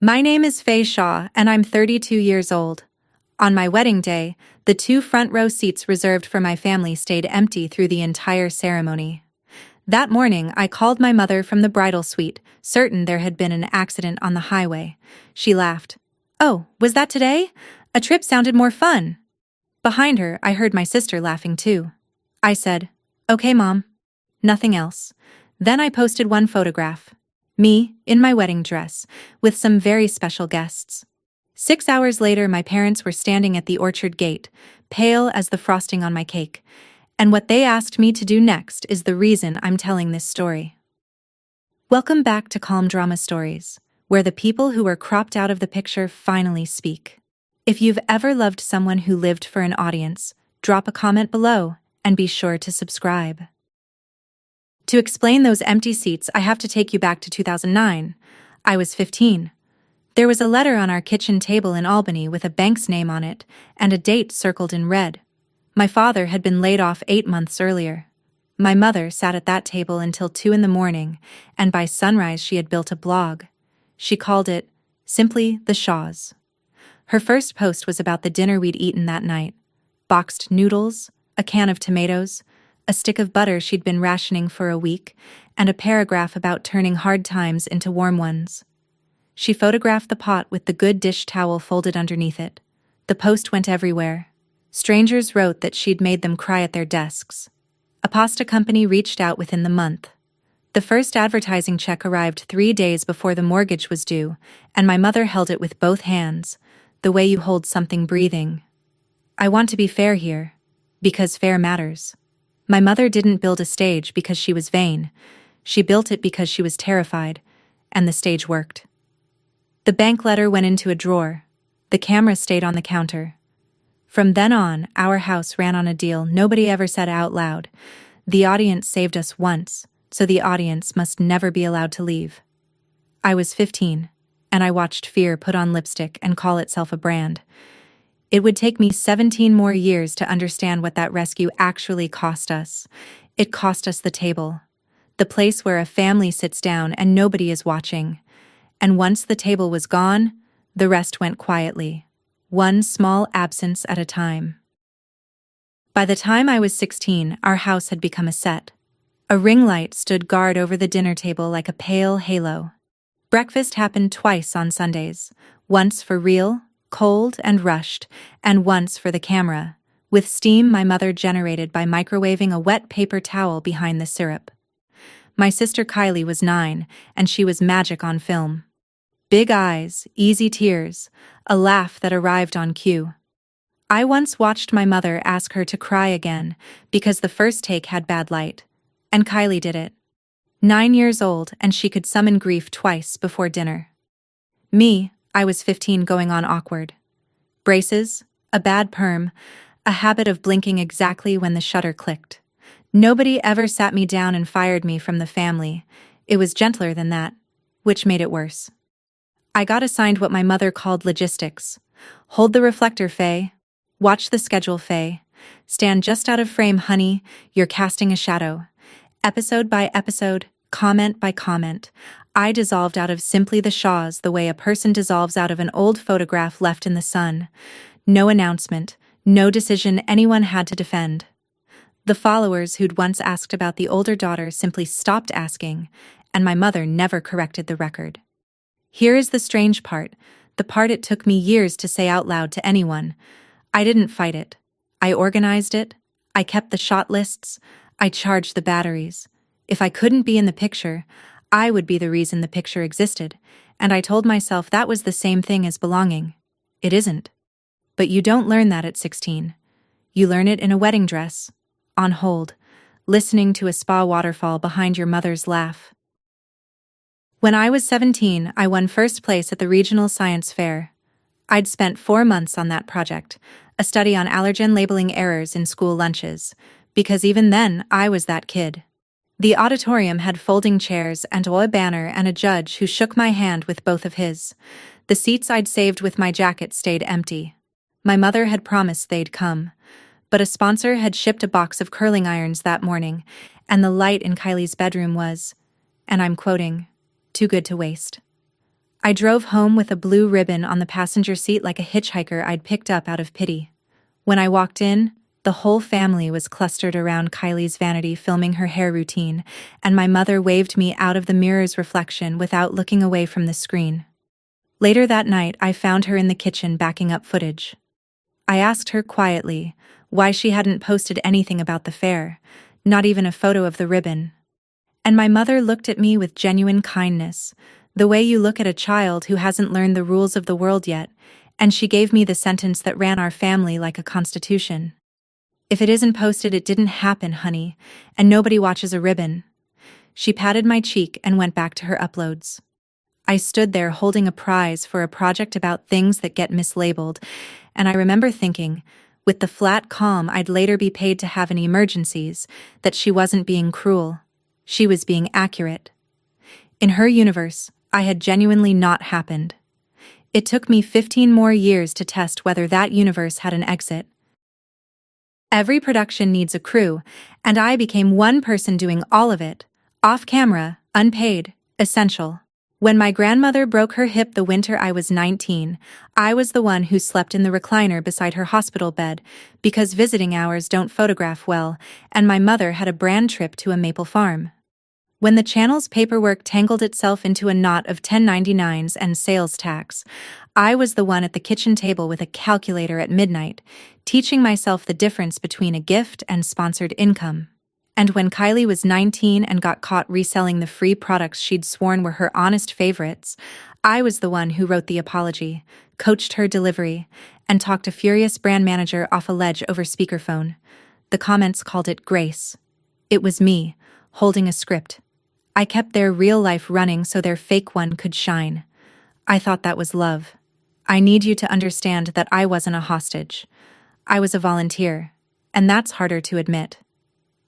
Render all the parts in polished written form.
My name is Faye Shaw, and I'm 32 years old. On my wedding day, the two front row seats reserved for my family stayed empty through the entire ceremony. That morning, I called my mother from the bridal suite, certain there had been an accident on the highway. She laughed. "Oh, was that today? A trip sounded more fun." Behind her, I heard my sister laughing too. I said, "Okay, Mom." Nothing else. Then I posted one photograph. Me, in my wedding dress, with some very special guests. 6 hours later, my parents were standing at the orchard gate, pale as the frosting on my cake. And what they asked me to do next is the reason I'm telling this story. Welcome back to Calm Drama Stories, where the people who were cropped out of the picture finally speak. If you've ever loved someone who lived for an audience, drop a comment below and be sure to subscribe. To explain those empty seats, I have to take you back to 2009. I was 15. There was a letter on our kitchen table in Albany with a bank's name on it and a date circled in red. My father had been laid off 8 months earlier. My mother sat at that table until 2 in the morning, and by sunrise she had built a blog. She called it, simply, The Shaws. Her first post was about the dinner we'd eaten that night. Boxed noodles, a can of tomatoes, a stick of butter she'd been rationing for a week, and a paragraph about turning hard times into warm ones. She photographed the pot with the good dish towel folded underneath it. The post went everywhere. Strangers wrote that she'd made them cry at their desks. A pasta company reached out within the month. The first advertising check arrived 3 days before the mortgage was due, and my mother held it with both hands, the way you hold something breathing. I want to be fair here, because fair matters. My mother didn't build a stage because she was vain. She built it because she was terrified, and the stage worked. The bank letter went into a drawer. The camera stayed on the counter. From then on, our house ran on a deal nobody ever said out loud. The audience saved us once, so the audience must never be allowed to leave. I was 15, and I watched fear put on lipstick and call itself a brand. It would take me 17 more years to understand what that rescue actually cost us. It cost us the table. The place where a family sits down and nobody is watching. And once the table was gone, the rest went quietly, one small absence at a time. By the time I was 16, our house had become a set. A ring light stood guard over the dinner table like a pale halo. Breakfast happened twice on Sundays, once for real, cold and rushed, and once for the camera, with steam my mother generated by microwaving a wet paper towel behind the syrup. My sister Kylie was 9, and she was magic on film. Big eyes, easy tears, a laugh that arrived on cue. I once watched my mother ask her to cry again because the first take had bad light, and Kylie did it. 9 years old, and she could summon grief twice before dinner. Me, I was 15 going on awkward. Braces, a bad perm, a habit of blinking exactly when the shutter clicked. Nobody ever sat me down and fired me from the family. It was gentler than that, which made it worse. I got assigned what my mother called logistics. Hold the reflector, Faye. Watch the schedule, Faye. Stand just out of frame, honey. You're casting a shadow. Episode by episode, comment by comment, I dissolved out of simply the Shaws the way a person dissolves out of an old photograph left in the sun. No announcement, no decision anyone had to defend. The followers who'd once asked about the older daughter simply stopped asking, and my mother never corrected the record. Here is the strange part, the part it took me years to say out loud to anyone. I didn't fight it. I organized it. I kept the shot lists. I charged the batteries. If I couldn't be in the picture, I would be the reason the picture existed, and I told myself that was the same thing as belonging. It isn't. But you don't learn that at 16. You learn it in a wedding dress, on hold, listening to a spa waterfall behind your mother's laugh. When I was 17, I won first place at the regional science fair. I'd spent 4 months on that project, a study on allergen labeling errors in school lunches, because even then I was that kid. The auditorium had folding chairs and a banner and a judge who shook my hand with both of his. The seats I'd saved with my jacket stayed empty. My mother had promised they'd come, but a sponsor had shipped a box of curling irons that morning, and the light in Kylie's bedroom was, and I'm quoting, too good to waste. I drove home with a blue ribbon on the passenger seat like a hitchhiker I'd picked up out of pity. When I walked in, the whole family was clustered around Kylie's vanity filming her hair routine, and my mother waved me out of the mirror's reflection without looking away from the screen. Later that night, I found her in the kitchen backing up footage. I asked her quietly why she hadn't posted anything about the fair, not even a photo of the ribbon. And my mother looked at me with genuine kindness, the way you look at a child who hasn't learned the rules of the world yet, and she gave me the sentence that ran our family like a constitution. If it isn't posted, it didn't happen, honey, and nobody watches a ribbon. She patted my cheek and went back to her uploads. I stood there holding a prize for a project about things that get mislabeled, and I remember thinking, with the flat calm I'd later be paid to have in emergencies, that she wasn't being cruel. She was being accurate. In her universe, I had genuinely not happened. It took me 15 more years to test whether that universe had an exit. Every production needs a crew, and I became one person doing all of it, off camera, unpaid, essential. When my grandmother broke her hip the winter I was 19, I was the one who slept in the recliner beside her hospital bed because visiting hours don't photograph well, and my mother had a brand trip to a maple farm. When the channel's paperwork tangled itself into a knot of 1099s and sales tax, I was the one at the kitchen table with a calculator at midnight, teaching myself the difference between a gift and sponsored income. And when Kylie was 19 and got caught reselling the free products she'd sworn were her honest favorites, I was the one who wrote the apology, coached her delivery, and talked a furious brand manager off a ledge over speakerphone. The comments called it grace. It was me, holding a script. I kept their real life running so their fake one could shine. I thought that was love. I need you to understand that I wasn't a hostage. I was a volunteer, and that's harder to admit.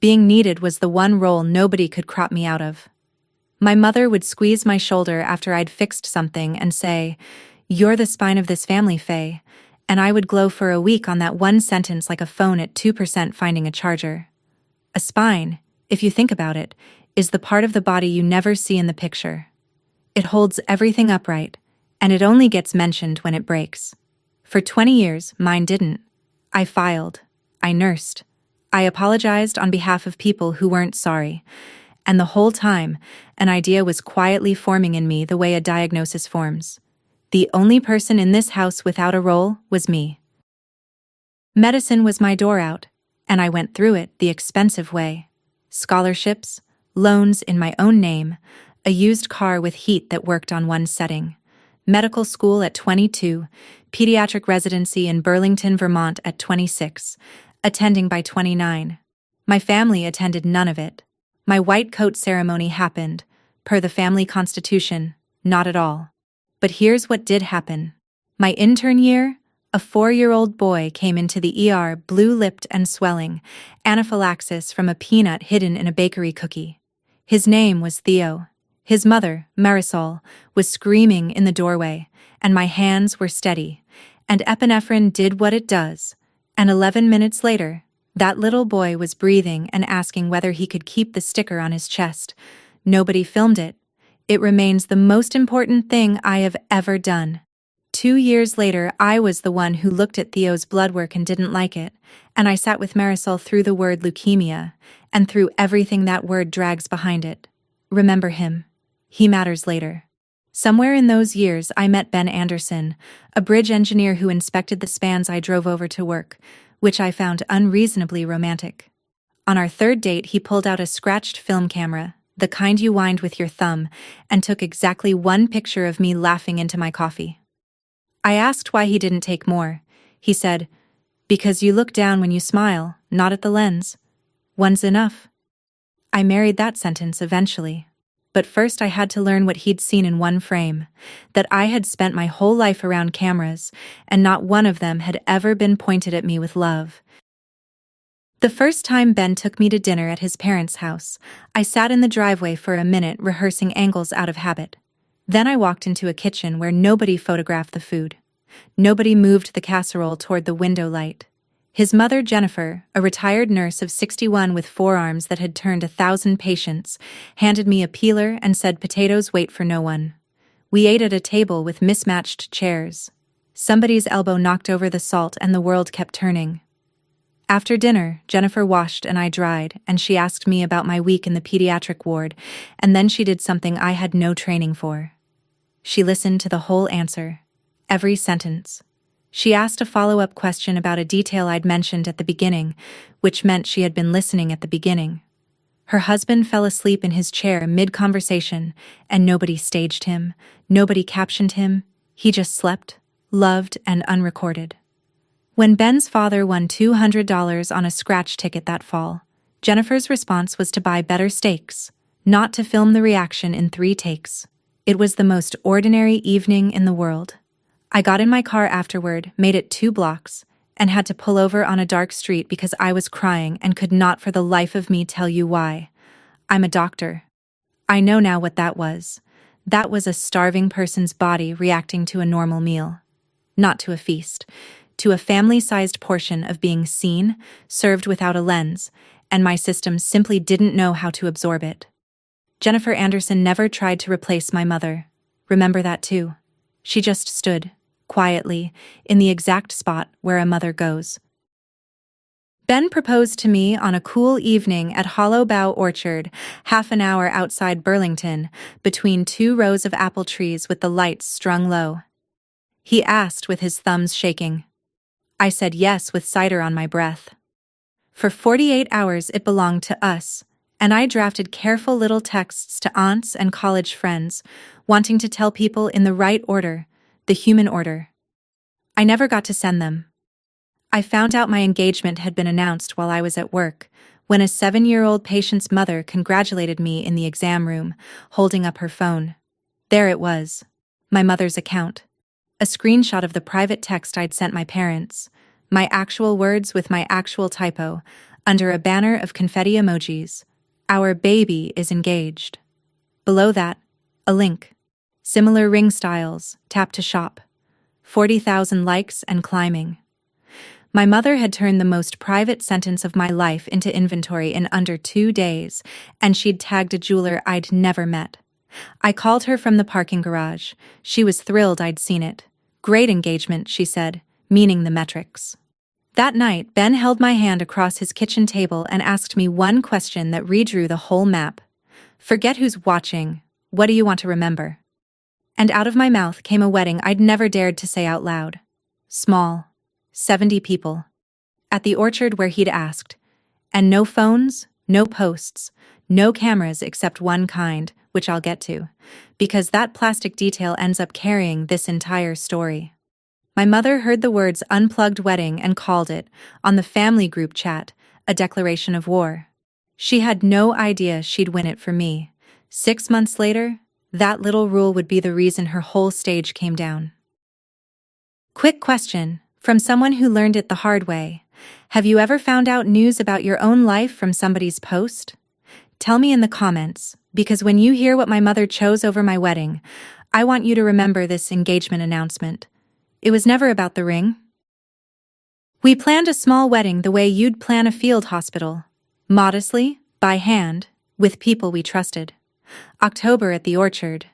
Being needed was the one role nobody could crop me out of. My mother would squeeze my shoulder after I'd fixed something and say, "You're the spine of this family, Faye," and I would glow for a week on that one sentence like a phone at 2% finding a charger. A spine, if you think about it, is the part of the body you never see in the picture. It holds everything upright, and it only gets mentioned when it breaks. For 20 years, mine didn't. I filed. I nursed. I apologized on behalf of people who weren't sorry. And the whole time, an idea was quietly forming in me the way a diagnosis forms. The only person in this house without a role was me. Medicine was my door out, and I went through it the expensive way. Scholarships, loans in my own name, a used car with heat that worked on one setting, medical school at 22, pediatric residency in Burlington, Vermont at 26, attending by 29. My family attended none of it. My white coat ceremony happened, per the family constitution, not at all. But here's what did happen. My intern year, a 4-year-old boy came into the ER blue-lipped and swelling, anaphylaxis from a peanut hidden in a bakery cookie. His name was Theo. His mother, Marisol, was screaming in the doorway, and my hands were steady, and epinephrine did what it does. And 11 minutes later, that little boy was breathing and asking whether he could keep the sticker on his chest. Nobody filmed it. It remains the most important thing I have ever done. 2 years later, I was the one who looked at Theo's blood work and didn't like it, and I sat with Marisol through the word leukemia, and through everything that word drags behind it. Remember him. He matters later. Somewhere in those years, I met Ben Anderson, a bridge engineer who inspected the spans I drove over to work, which I found unreasonably romantic. On our third date, he pulled out a scratched film camera, the kind you wind with your thumb, and took exactly one picture of me laughing into my coffee. I asked why he didn't take more. He said, "Because you look down when you smile, not at the lens. One's enough." I married that sentence eventually. But first I had to learn what he'd seen in one frame, that I had spent my whole life around cameras, and not one of them had ever been pointed at me with love. The first time Ben took me to dinner at his parents' house, I sat in the driveway for a minute rehearsing angles out of habit. Then I walked into a kitchen where nobody photographed the food. Nobody moved the casserole toward the window light. His mother, Jennifer, a retired nurse of 61 with forearms that had turned 1,000 patients, handed me a peeler and said, "Potatoes wait for no one." We ate at a table with mismatched chairs. Somebody's elbow knocked over the salt and the world kept turning. After dinner, Jennifer washed and I dried, and she asked me about my week in the pediatric ward, and then she did something I had no training for. She listened to the whole answer. Every sentence. She asked a follow-up question about a detail I'd mentioned at the beginning, which meant she had been listening at the beginning. Her husband fell asleep in his chair mid-conversation, and nobody staged him, nobody captioned him, he just slept, loved, and unrecorded. When Ben's father won $200 on a scratch ticket that fall, Jennifer's response was to buy better steaks, not to film the reaction in 3 takes. It was the most ordinary evening in the world. I got in my car afterward, made it 2 blocks, and had to pull over on a dark street because I was crying and could not for the life of me tell you why. I'm a doctor. I know now what that was. That was a starving person's body reacting to a normal meal. Not to a feast. To a family-sized portion of being seen, served without a lens, and my system simply didn't know how to absorb it. Jennifer Anderson never tried to replace my mother. Remember that too. She just stood, quietly, in the exact spot where a mother goes. Ben proposed to me on a cool evening at Hollow Bough Orchard, half an hour outside Burlington, between 2 rows of apple trees with the lights strung low. He asked with his thumbs shaking. I said yes with cider on my breath. For 48 hours it belonged to us, and I drafted careful little texts to aunts and college friends, wanting to tell people in the right order, the human order. I never got to send them. I found out my engagement had been announced while I was at work, when a 7-year-old patient's mother congratulated me in the exam room, holding up her phone. There it was. My mother's account. A screenshot of the private text I'd sent my parents. My actual words with my actual typo, under a banner of confetti emojis. Our baby is engaged. Below that, a link. Similar ring styles, tap to shop. 40,000 likes and climbing. My mother had turned the most private sentence of my life into inventory in under 2 days, and she'd tagged a jeweler I'd never met. I called her from the parking garage. She was thrilled I'd seen it. Great engagement, she said, meaning the metrics. That night, Ben held my hand across his kitchen table and asked me one question that redrew the whole map. Forget who's watching. What do you want to remember? And out of my mouth came a wedding I'd never dared to say out loud. Small. 70 people. At the orchard where he'd asked. And no phones, no posts, no cameras except one kind, which I'll get to, because that plastic detail ends up carrying this entire story. My mother heard the words unplugged wedding and called it, on the family group chat, a declaration of war. She had no idea she'd win it for me. 6 months later, that little rule would be the reason her whole stage came down. Quick question, from someone who learned it the hard way. Have you ever found out news about your own life from somebody's post? Tell me in the comments, because when you hear what my mother chose over my wedding, I want you to remember this engagement announcement. It was never about the ring. We planned a small wedding the way you'd plan a field hospital. Modestly, by hand, with people we trusted. October at the orchard.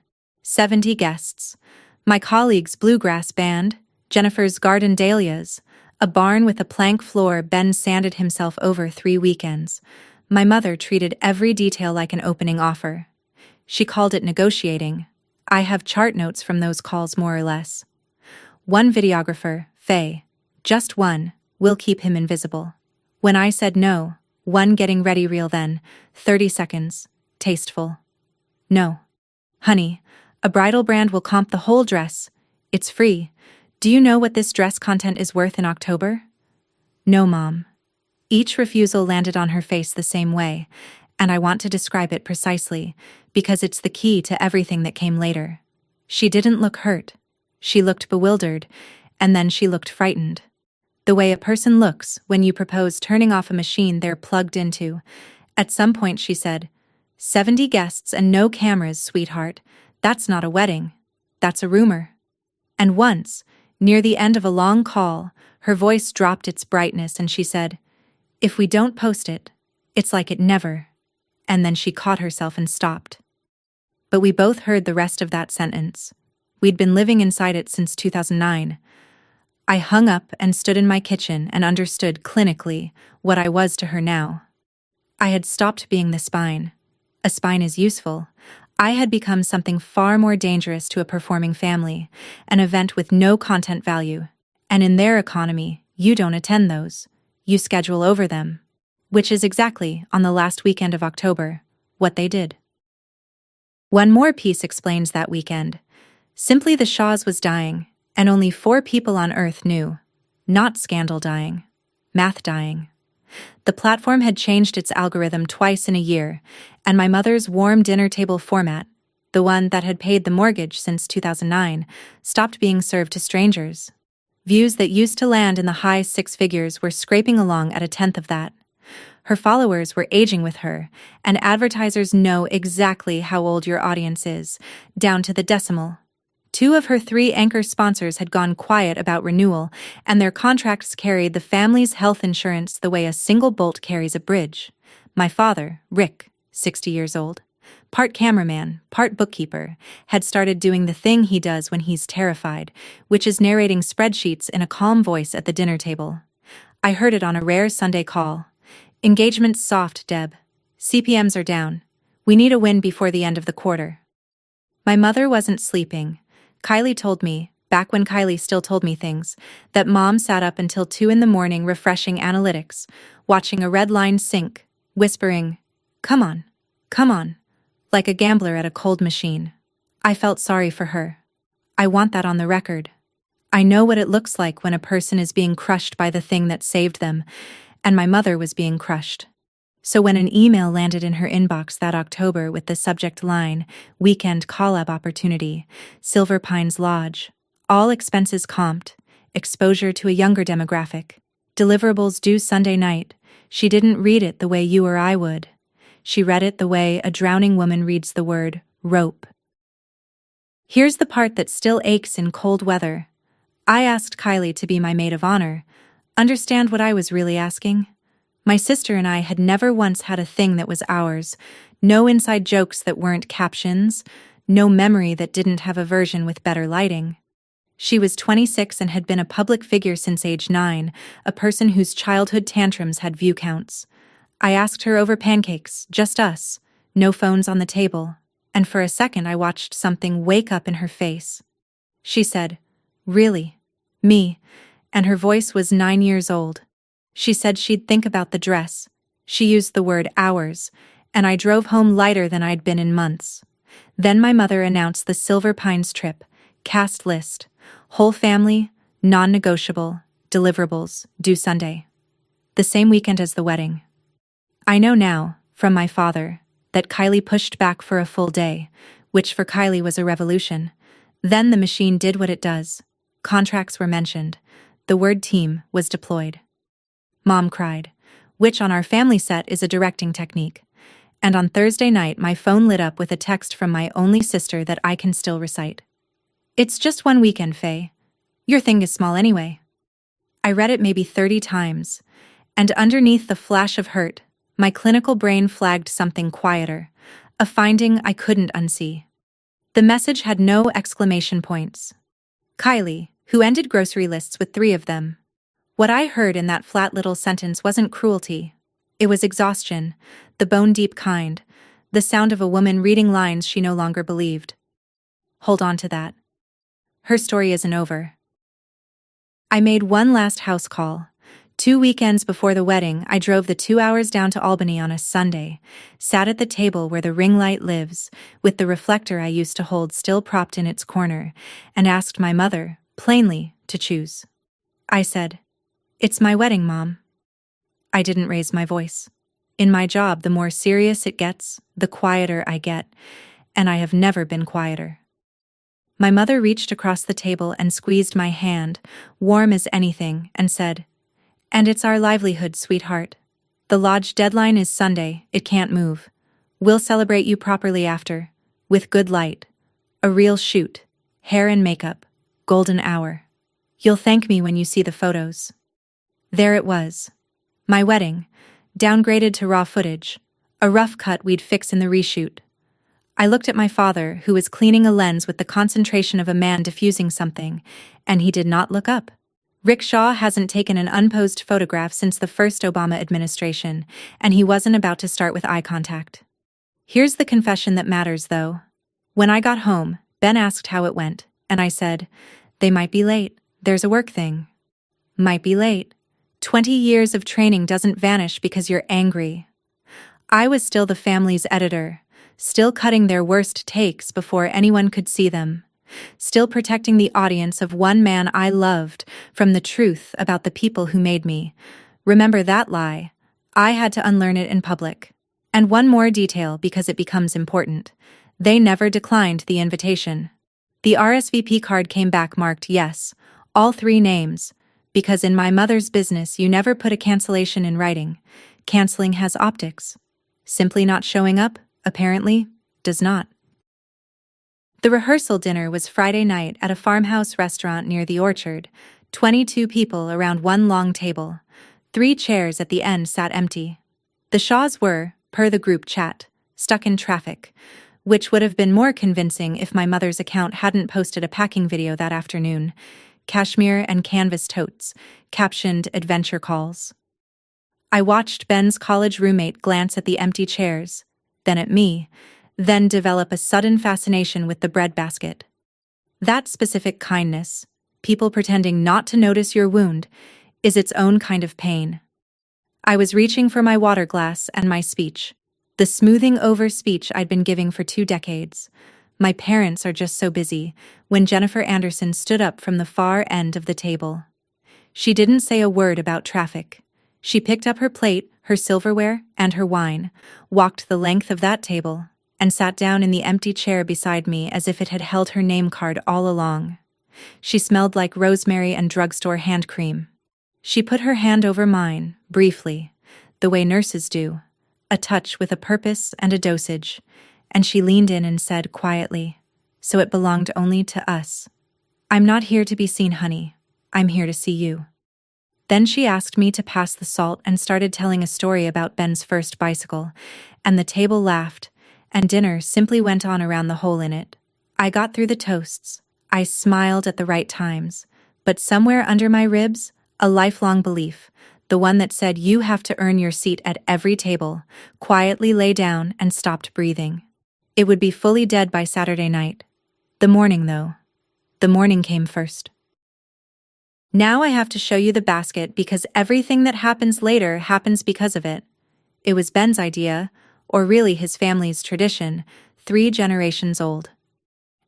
70 guests. My colleague's bluegrass band, Jennifer's garden dahlias, a barn with a plank floor Ben sanded himself over 3 weekends. My mother treated every detail like an opening offer. She called it negotiating. I have chart notes from those calls more or less. 1 videographer, Faye. Just 1, we'll keep him invisible. When I said no, 1 getting ready reel then, 30 seconds, tasteful. No. Honey, a bridal brand will comp the whole dress. It's free. Do you know what this dress content is worth in October? No, Mom. Each refusal landed on her face the same way, and I want to describe it precisely, because it's the key to everything that came later. She didn't look hurt. She looked bewildered, and then she looked frightened. The way a person looks when you propose turning off a machine they're plugged into. At some point she said, 70 guests and no cameras, sweetheart. That's not a wedding. That's a rumor. And once, near the end of a long call, her voice dropped its brightness and she said, if we don't post it, it's like it never. And then she caught herself and stopped. But we both heard the rest of that sentence. We'd been living inside it since 2009. I hung up and stood in my kitchen and understood clinically what I was to her now. I had stopped being the spine. A spine is useful. I had become something far more dangerous to a performing family, an event with no content value. And in their economy, you don't attend those. You schedule over them. Which is exactly, on the last weekend of October, what they did. One more piece explains that weekend. Simply the Shaws was dying, and only 4 people on Earth knew. Not scandal dying. Math dying. The platform had changed its algorithm twice in a year, and my mother's warm dinner table format, the one that had paid the mortgage since 2009, stopped being served to strangers. Views that used to land in the high 6 figures were scraping along at a tenth of that. Her followers were aging with her, and advertisers know exactly how old your audience is, down to the decimal. 2 of her 3 anchor sponsors had gone quiet about renewal, and their contracts carried the family's health insurance the way a single bolt carries a bridge. My father, Rick, 60 years old, part cameraman, part bookkeeper, had started doing the thing he does when he's terrified, which is narrating spreadsheets in a calm voice at the dinner table. I heard it on a rare Sunday call. Engagement's soft, Deb. CPMs are down. We need a win before the end of the quarter. My mother wasn't sleeping. Kylie told me, back when Kylie still told me things, that Mom sat up until 2 in the morning refreshing analytics, watching a red line sink, whispering, come on, like a gambler at a cold machine. I felt sorry for her. I want that on the record. I know what it looks like when a person is being crushed by the thing that saved them, and my mother was being crushed. So when an email landed in her inbox that October with the subject line, Weekend Collab Opportunity, Silver Pines Lodge, all expenses comped, exposure to a younger demographic, deliverables due Sunday night, she didn't read it the way you or I would. She read it the way a drowning woman reads the word, rope. Here's the part that still aches in cold weather. I asked Kylie to be my maid of honor. Understand what I was really asking? My sister and I had never once had a thing that was ours, no inside jokes that weren't captions, no memory that didn't have a version with better lighting. She was 26 and had been a public figure since age 9, a person whose childhood tantrums had view counts. I asked her over pancakes, just us, no phones on the table, and for a second I watched something wake up in her face. She said, "Really? Me?" And her voice was 9 years old. She said she'd think about the dress. She used the word ours, and I drove home lighter than I'd been in months. Then my mother announced the Silver Pines trip, cast list, whole family, non-negotiable, deliverables, due Sunday. The same weekend as the wedding. I know now, from my father, that Kylie pushed back for a full day, which for Kylie was a revolution. Then the machine did what it does. Contracts were mentioned. The word team was deployed. Mom cried, which on our family set is a directing technique. And on Thursday night my phone lit up with a text from my only sister that I can still recite. "It's just one weekend, Faye. Your thing is small anyway." I read it maybe 30 times, and underneath the flash of hurt, my clinical brain flagged something quieter, a finding I couldn't unsee. The message had no exclamation points. Kylie, who ended grocery lists with 3 of them. What I heard in that flat little sentence wasn't cruelty. It was exhaustion, the bone-deep kind, the sound of a woman reading lines she no longer believed. Hold on to that. Her story isn't over. I made one last house call. 2 weekends before the wedding, I drove the 2 hours down to Albany on a Sunday, sat at the table where the ring light lives, with the reflector I used to hold still propped in its corner, and asked my mother, plainly, to choose. I said, "It's my wedding, Mom." I didn't raise my voice. In my job, the more serious it gets, the quieter I get, and I have never been quieter. My mother reached across the table and squeezed my hand, warm as anything, and said, "And it's our livelihood, sweetheart. The lodge deadline is Sunday, it can't move. We'll celebrate you properly after, with good light, a real shoot, hair and makeup, golden hour. You'll thank me when you see the photos." There it was. My wedding, downgraded to raw footage, a rough cut we'd fix in the reshoot. I looked at my father, who was cleaning a lens with the concentration of a man diffusing something, and he did not look up. Rick Shaw hasn't taken an unposed photograph since the first Obama administration, and he wasn't about to start with eye contact. Here's the confession that matters, though. When I got home, Ben asked how it went, and I said, "They might be late. There's a work thing." Might be late. 20 years of training doesn't vanish because you're angry. I was still the family's editor, still cutting their worst takes before anyone could see them, still protecting the audience of one man I loved from the truth about the people who made me. Remember that lie? I had to unlearn it in public. And one more detail because it becomes important. They never declined the invitation. The RSVP card came back marked yes, all 3 names, because in my mother's business you never put a cancellation in writing. Canceling has optics. Simply not showing up, apparently, does not. The rehearsal dinner was Friday night at a farmhouse restaurant near the orchard. 22 people around one long table. 3 chairs at the end sat empty. The Shaws were, per the group chat, stuck in traffic, which would have been more convincing if my mother's account hadn't posted a packing video that afternoon. Cashmere and canvas totes, captioned adventure calls. I watched Ben's college roommate glance at the empty chairs, then at me, then develop a sudden fascination with the breadbasket. That specific kindness, people pretending not to notice your wound, is its own kind of pain. I was reaching for my water glass and my speech, the smoothing over speech I'd been giving for 2 decades. My parents are just so busy, when Jennifer Anderson stood up from the far end of the table. She didn't say a word about traffic. She picked up her plate, her silverware, and her wine, walked the length of that table, and sat down in the empty chair beside me as if it had held her name card all along. She smelled like rosemary and drugstore hand cream. She put her hand over mine, briefly, the way nurses do, a touch with a purpose and a dosage, and she leaned in and said quietly, "So it belonged only to us. I'm not here to be seen, honey. I'm here to see you." Then she asked me to pass the salt and started telling a story about Ben's first bicycle, and the table laughed, and dinner simply went on around the hole in it. I got through the toasts. I smiled at the right times, but somewhere under my ribs, a lifelong belief, the one that said you have to earn your seat at every table, quietly lay down and stopped breathing. It would be fully dead by Saturday night. The morning, though. The morning came first. Now I have to show you the basket because everything that happens later happens because of it. It was Ben's idea, or really his family's tradition, 3 generations old.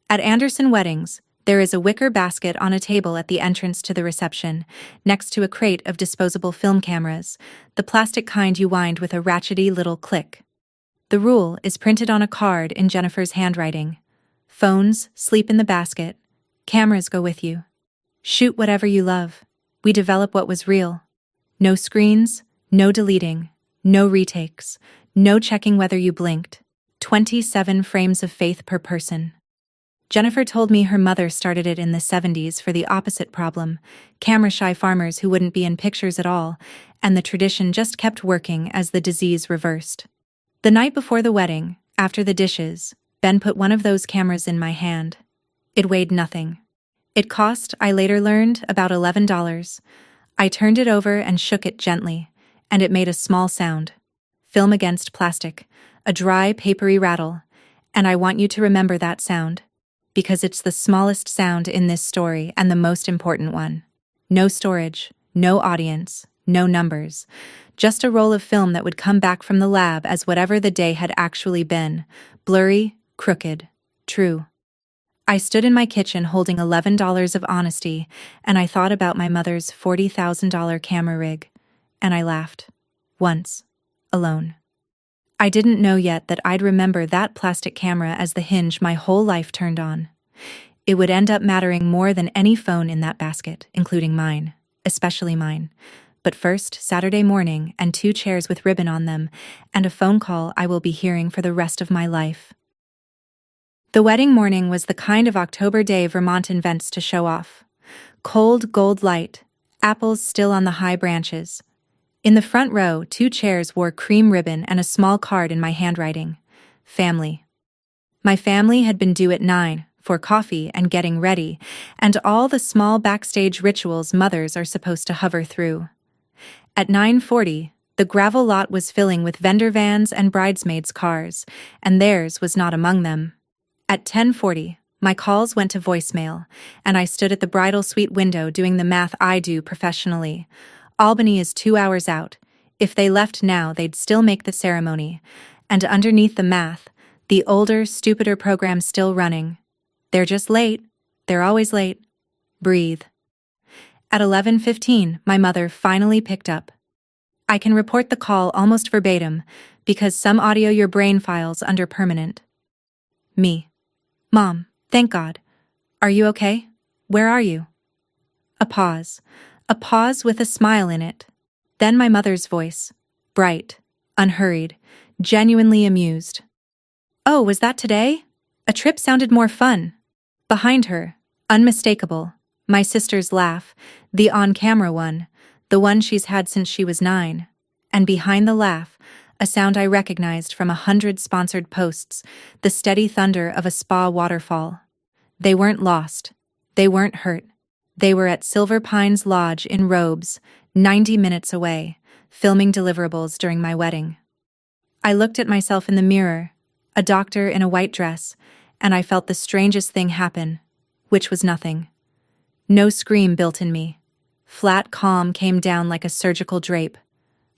At Anderson weddings, there is a wicker basket on a table at the entrance to the reception, next to a crate of disposable film cameras, the plastic kind you wind with a ratchety little click. The rule is printed on a card in Jennifer's handwriting. Phones sleep in the basket. Cameras go with you. Shoot whatever you love. We develop what was real. No screens, no deleting, no retakes, no checking whether you blinked. 27 frames of faith per person. Jennifer told me her mother started it in the 70s for the opposite problem, camera-shy farmers who wouldn't be in pictures at all, and the tradition just kept working as the disease reversed. The night before the wedding, after the dishes, Ben put one of those cameras in my hand. It weighed nothing. It cost, I later learned, about $11. I turned it over and shook it gently, and it made a small sound. Film against plastic, a dry, papery rattle, and I want you to remember that sound, because it's the smallest sound in this story and the most important one. No storage, no audience, no numbers, just a roll of film that would come back from the lab as whatever the day had actually been, blurry, crooked, true. I stood in my kitchen holding $11 of honesty, and I thought about my mother's $40,000 camera rig, and I laughed. Once. Alone. I didn't know yet that I'd remember that plastic camera as the hinge my whole life turned on. It would end up mattering more than any phone in that basket, including mine, especially mine. But first, Saturday morning, and 2 chairs with ribbon on them, and a phone call I will be hearing for the rest of my life. The wedding morning was the kind of October day Vermont invents to show off. Cold gold light, apples still on the high branches. In the front row, 2 chairs wore cream ribbon and a small card in my handwriting. Family. My family had been due at 9 for coffee and getting ready, and all the small backstage rituals mothers are supposed to hover through. At 9:40, the gravel lot was filling with vendor vans and bridesmaids' cars, and theirs was not among them. At 10:40, my calls went to voicemail, and I stood at the bridal suite window doing the math I do professionally. Albany is 2 hours out. If they left now, they'd still make the ceremony. And underneath the math, the older, stupider program still running. They're just late. They're always late. Breathe. At 11:15, my mother finally picked up. I can report the call almost verbatim, because some audio your brain files under permanent. Me. Mom, thank God. Are you okay? Where are you? A pause with a smile in it. Then my mother's voice, bright, unhurried, genuinely amused. Oh, was that today? A trip sounded more fun. Behind her, unmistakable, my sister's laugh, the on-camera one, the one she's had since she was 9. And behind the laugh, a sound I recognized from 100 sponsored posts, the steady thunder of a spa waterfall. They weren't lost. They weren't hurt. They were at Silver Pines Lodge in robes, 90 minutes away, filming deliverables during my wedding. I looked at myself in the mirror, a doctor in a white dress, and I felt the strangest thing happen, which was nothing. No scream built in me. Flat calm came down like a surgical drape.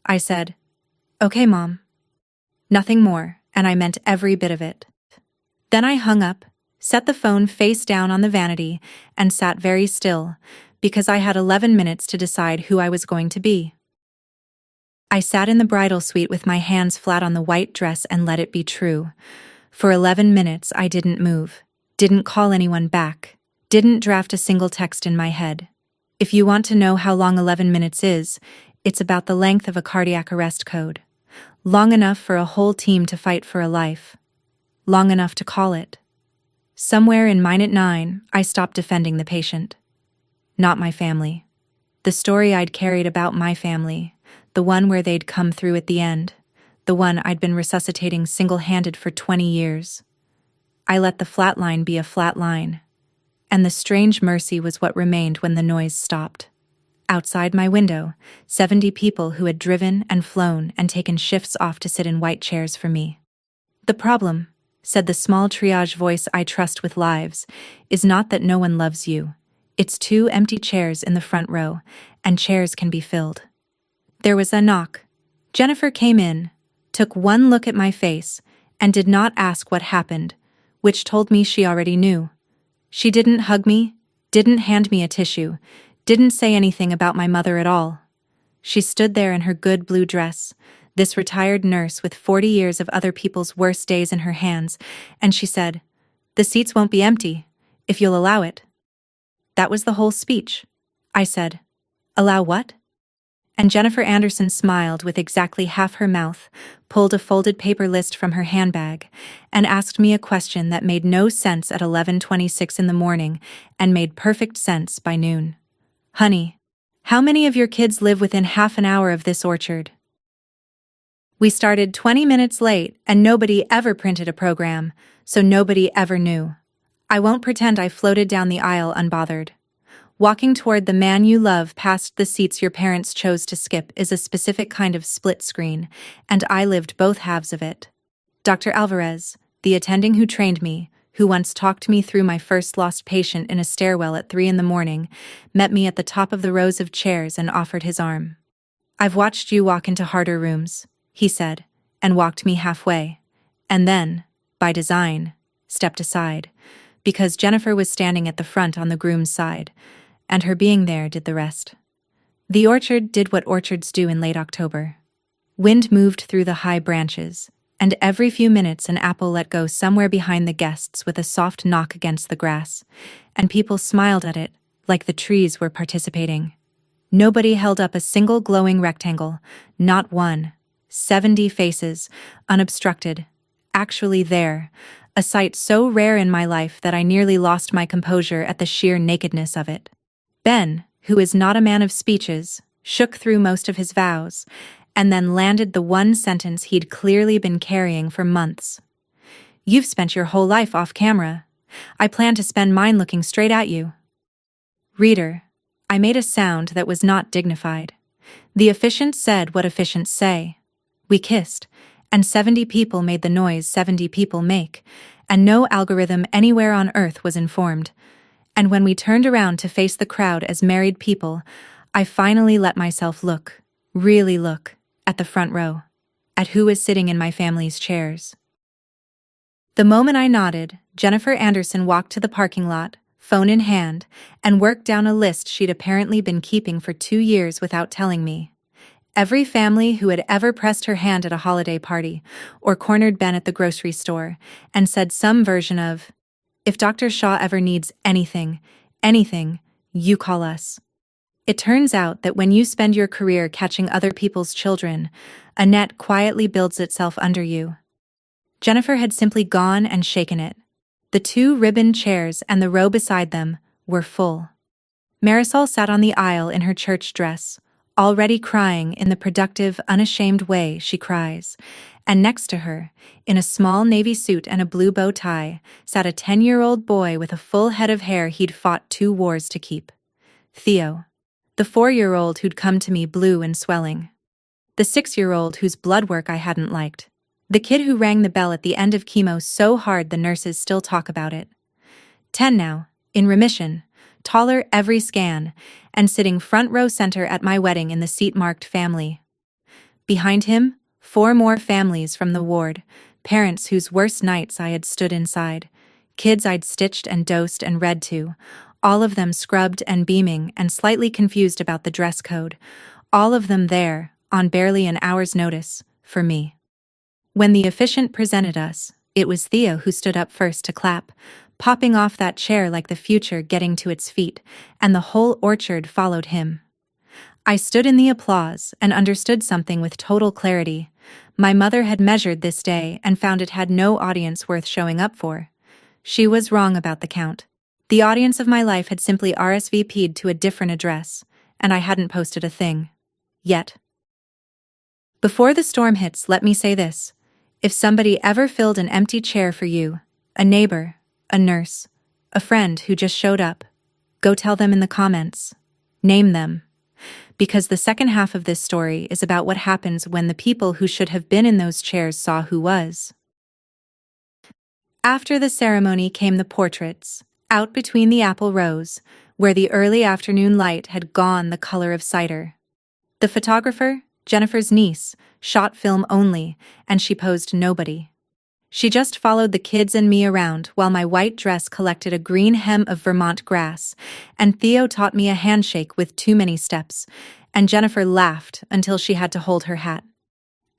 I said, "Okay, Mom." Nothing more, and I meant every bit of it. Then I hung up, set the phone face down on the vanity, and sat very still, because I had 11 minutes to decide who I was going to be. I sat in the bridal suite with my hands flat on the white dress and let it be true. For 11 minutes I didn't move, didn't call anyone back, didn't draft a single text in my head. If you want to know how long 11 minutes is, it's about the length of a cardiac arrest code. Long enough for a whole team to fight for a life. Long enough to call it. Somewhere in minute 9, I stopped defending the patient. Not my family. The story I'd carried about my family, the one where they'd come through at the end, the one I'd been resuscitating single-handed for 20 years. I let the flat line be a flat line. And the strange mercy was what remained when the noise stopped. Outside my window, 70 people who had driven and flown and taken shifts off to sit in white chairs for me. The problem, said the small triage voice I trust with lives, is not that no one loves you. It's 2 empty chairs in the front row, and chairs can be filled. There was a knock. Jennifer came in, took one look at my face, and did not ask what happened, which told me she already knew. She didn't hug me, didn't hand me a tissue, didn't say anything about my mother at all. She stood there in her good blue dress, this retired nurse with 40 years of other people's worst days in her hands, and she said, "The seats won't be empty, if you'll allow it." That was the whole speech. I said, "Allow what?" And Jennifer Anderson smiled with exactly half her mouth, pulled a folded paper list from her handbag, and asked me a question that made no sense at 11:26 in the morning and made perfect sense by noon. "Honey, how many of your kids live within half an hour of this orchard?" We started 20 minutes late, and nobody ever printed a program, so nobody ever knew. I won't pretend I floated down the aisle unbothered. Walking toward the man you love past the seats your parents chose to skip is a specific kind of split screen, and I lived both halves of it. Dr. Alvarez, the attending who trained me, who once talked me through my first lost patient in a stairwell at 3 a.m, met me at the top of the rows of chairs and offered his arm. "I've watched you walk into harder rooms," he said, and walked me halfway, and then, by design, stepped aside, because Jennifer was standing at the front on the groom's side, and her being there did the rest. The orchard did what orchards do in late October. Wind moved through the high branches, and every few minutes an apple let go somewhere behind the guests with a soft knock against the grass, and people smiled at it, like the trees were participating. Nobody held up a single glowing rectangle, not one. 70 faces, unobstructed, actually there, a sight so rare in my life that I nearly lost my composure at the sheer nakedness of it. Ben, who is not a man of speeches, shook through most of his vows, and then landed the one sentence he'd clearly been carrying for months. You've spent your whole life off camera. I plan to spend mine looking straight at you. Reader, I made a sound that was not dignified. The efficient said what efficients say. We kissed, and 70 people made the noise 70 people make, and no algorithm anywhere on earth was informed. And when we turned around to face the crowd as married people, I finally let myself look, really look, at the front row, at who was sitting in my family's chairs. The moment I nodded, Jennifer Anderson walked to the parking lot, phone in hand, and worked down a list she'd apparently been keeping for 2 years without telling me. Every family who had ever pressed her hand at a holiday party, or cornered Ben at the grocery store, and said some version of, "If Dr. Shaw ever needs anything, you call us." It turns out that when you spend your career catching other people's children, a net quietly builds itself under you. Jennifer had simply gone and shaken it. The 2 ribbon chairs and the row beside them were full. Marisol sat on the aisle in her church dress, already crying in the productive, unashamed way she cries, and next to her, in a small navy suit and a blue bow tie, sat a 10-year-old boy with a full head of hair he'd fought 2 wars to keep. Theo. The 4-year-old who'd come to me blue and swelling. The 6-year-old whose blood work I hadn't liked. The kid who rang the bell at the end of chemo so hard the nurses still talk about it. 10 now, in remission, taller every scan, and sitting front row center at my wedding in the seat marked family. Behind him, 4 more families from the ward, parents whose worst nights I had stood inside, kids I'd stitched and dosed and read to, all of them scrubbed and beaming and slightly confused about the dress code, all of them there, on barely an hour's notice, for me. When the officiant presented us, it was Theo who stood up first to clap, popping off that chair like the future getting to its feet, and the whole orchard followed him. I stood in the applause and understood something with total clarity. My mother had measured this day and found it had no audience worth showing up for. She was wrong about the count. The audience of my life had simply RSVP'd to a different address, and I hadn't posted a thing. Yet. Before the storm hits, let me say this. If somebody ever filled an empty chair for you, a neighbor, a nurse, a friend who just showed up, go tell them in the comments. Name them. Because the second half of this story is about what happens when the people who should have been in those chairs saw who was. After the ceremony came the portraits, out between the apple rows, where the early afternoon light had gone the color of cider. The photographer, Jennifer's niece, shot film only, and she posed nobody. She just followed the kids and me around while my white dress collected a green hem of Vermont grass, and Theo taught me a handshake with too many steps, and Jennifer laughed until she had to hold her hat.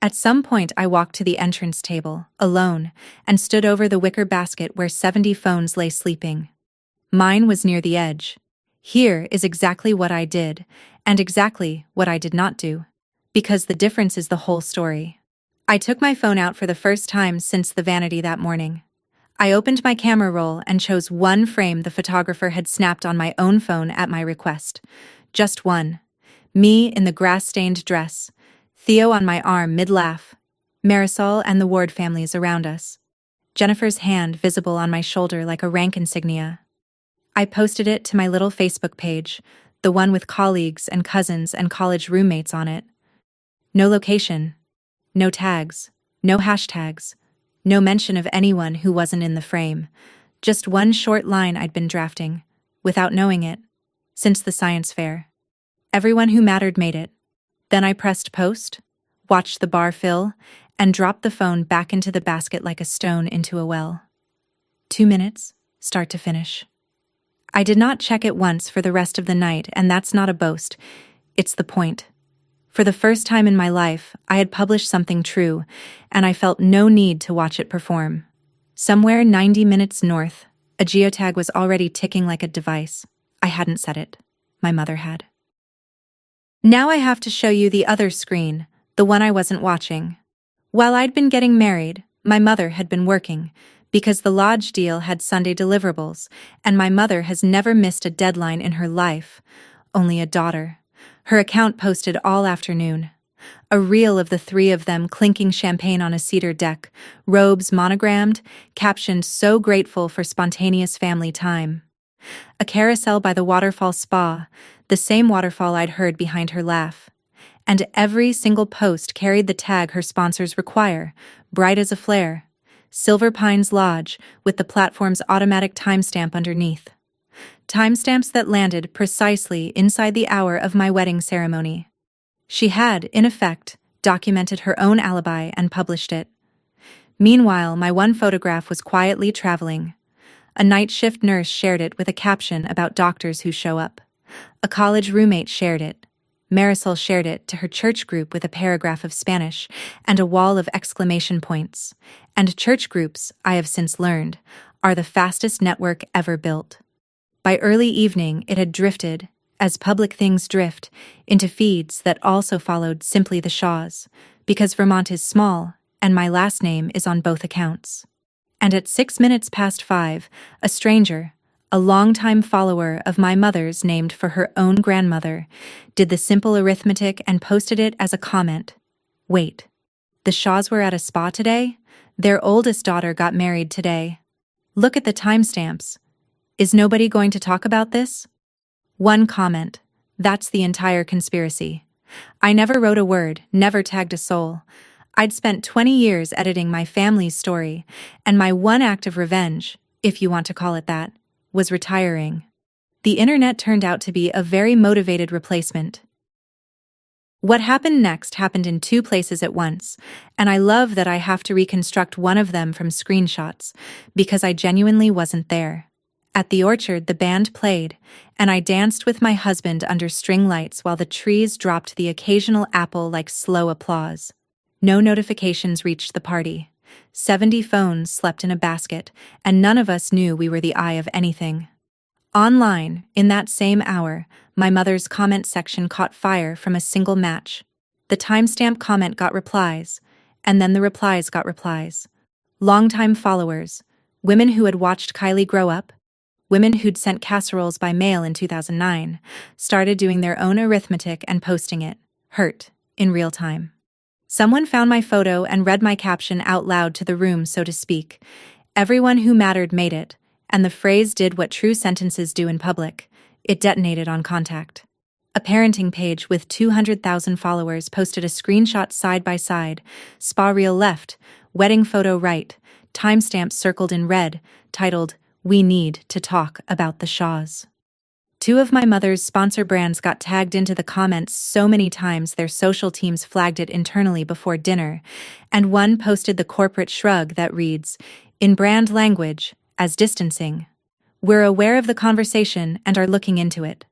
At some point I walked to the entrance table, alone, and stood over the wicker basket where 70 phones lay sleeping. Mine was near the edge. Here is exactly what I did, and exactly what I did not do. Because the difference is the whole story. I took my phone out for the first time since the vanity that morning. I opened my camera roll and chose one frame the photographer had snapped on my own phone at my request. Just one. Me in the grass-stained dress, Theo on my arm mid-laugh, Marisol and the Ward families around us. Jennifer's hand visible on my shoulder like a rank insignia. I posted it to my little Facebook page, the one with colleagues and cousins and college roommates on it. No location, no tags, no hashtags, no mention of anyone who wasn't in the frame, just one short line I'd been drafting, without knowing it, since the science fair. Everyone who mattered made it. Then I pressed post, watched the bar fill, and dropped the phone back into the basket like a stone into a well. 2 minutes, start to finish. I did not check it once for the rest of the night, and that's not a boast. It's the point. For the first time in my life, I had published something true, and I felt no need to watch it perform. Somewhere 90 minutes north, a geotag was already ticking like a device. I hadn't set it. My mother had. Now I have to show you the other screen, the one I wasn't watching. While I'd been getting married, my mother had been working, because the lodge deal had Sunday deliverables, and my mother has never missed a deadline in her life. Only a daughter. Her account posted all afternoon. A reel of the three of them clinking champagne on a cedar deck, robes monogrammed, captioned "So grateful for spontaneous family time." A carousel by the waterfall spa, the same waterfall I'd heard behind her laugh. And every single post carried the tag her sponsors require, bright as a flare. Silver Pines Lodge, with the platform's automatic timestamp underneath. Timestamps that landed precisely inside the hour of my wedding ceremony. She had, in effect, documented her own alibi and published it. Meanwhile, my one photograph was quietly traveling. A night shift nurse shared it with a caption about doctors who show up. A college roommate shared it. Marisol shared it to her church group with a paragraph of Spanish and a wall of exclamation points. And church groups, I have since learned, are the fastest network ever built. By early evening, it had drifted, as public things drift, into feeds that also followed simply the Shaws, because Vermont is small, and my last name is on both accounts. And at 5 minutes past, a stranger, a longtime follower of my mother's named for her own grandmother, did the simple arithmetic and posted it as a comment. Wait. The Shaws were at a spa today? Their oldest daughter got married today. Look at the timestamps. Is nobody going to talk about this? One comment. That's the entire conspiracy. I never wrote a word, never tagged a soul. I'd spent 20 years editing my family's story, and my one act of revenge, if you want to call it that, was retiring. The internet turned out to be a very motivated replacement. What happened next happened in two places at once, and I love that I have to reconstruct one of them from screenshots, because I genuinely wasn't there. At the orchard, the band played, and I danced with my husband under string lights while the trees dropped the occasional apple like slow applause. No notifications reached the party. 70 phones slept in a basket, and none of us knew we were the eye of anything. Online, in that same hour, my mother's comment section caught fire from a single match. The timestamp comment got replies, and then the replies got replies. Longtime followers, women who had watched Kylie grow up, women who'd sent casseroles by mail in 2009, started doing their own arithmetic and posting it, hurt, in real time. Someone found my photo and read my caption out loud to the room, so to speak. Everyone who mattered made it, and the phrase did what true sentences do in public. It detonated on contact. A parenting page with 200,000 followers posted a screenshot side by side, spa reel left, wedding photo right, timestamp circled in red, titled, "We need to talk about the Shaws." Two of my mother's sponsor brands got tagged into the comments so many times their social teams flagged it internally before dinner, and one posted the corporate shrug that reads, in brand language, as distancing. We're aware of the conversation and are looking into it.